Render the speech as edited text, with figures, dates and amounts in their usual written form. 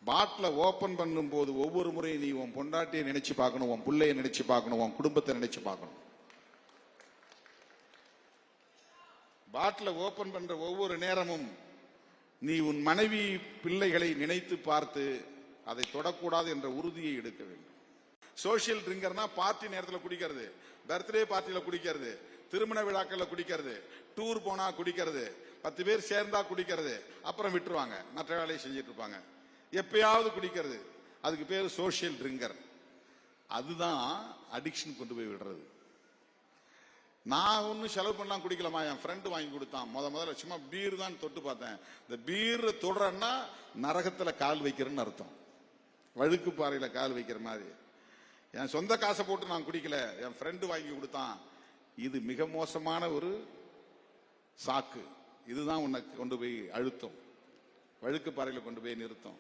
பாட்டில ஓபன் பண்ணும் போது ஒவ்வொரு முறையும் நீ உன் பொண்டாட்டியை நினைச்சு பார்க்கணும், உன் பிள்ளைய நினைச்சு பார்க்கணும், உன் குடும்பத்தை நினைச்சு பார்க்கணும். பாட்டில ஓபன் பண்ற ஒவ்வொரு நேரமும் நீ உன் மனைவி பிள்ளைகளை நினைத்து பார்த்து அதை தொடக்கூடாது என்ற உறுதியை எடுக்க வேண்டும். சோசியல் ட்ரிங்கர்னா பார்ட்டி நேரத்தில் குடிக்கிறது, பர்த்டே பார்ட்டியில குடிக்கிறது, திருமண விழாக்கள்ல குடிக்கிறது, டூர் போனா குடிக்கிறது, 10 பேர் சேர்ந்தா குடிக்கிறது, அப்புறம் விட்டுருவாங்க, மற்ற வேலையை செஞ்சிட்டு இருப்பாங்க. எப்பயாவது குடிக்கிறது, அதுக்கு பேர் சோசியல் ட்ரிங்கர். அதுதான் அடிக்ஷன் கொண்டு போய் விடுறது. நான் ஒன்னும் செலவு பண்ணலாம் குடிக்கலாமா, என் ஃப்ரெண்டு வாங்கி கொடுத்தான், முதல்ல சும்மா பீர் தான் தொட்டு பார்த்தேன். இந்த பீர் தொடரன்னா நரகத்துல கால் வைக்கிறேன்னு அர்த்தம். வழுக்கு பாறையில கால் வைக்கிற மாதிரி. என் சொந்த காசை போட்டு நான் குடிக்கல, என் ஃப்ரெண்டு வாங்கி கொடுத்தான். இது மிக மோசமான ஒரு சாக்கு. இதுதான் உன்னை கொண்டு போய் அழுத்தம், வழுக்கு பாறையில கொண்டு போய் நிறுத்தம்.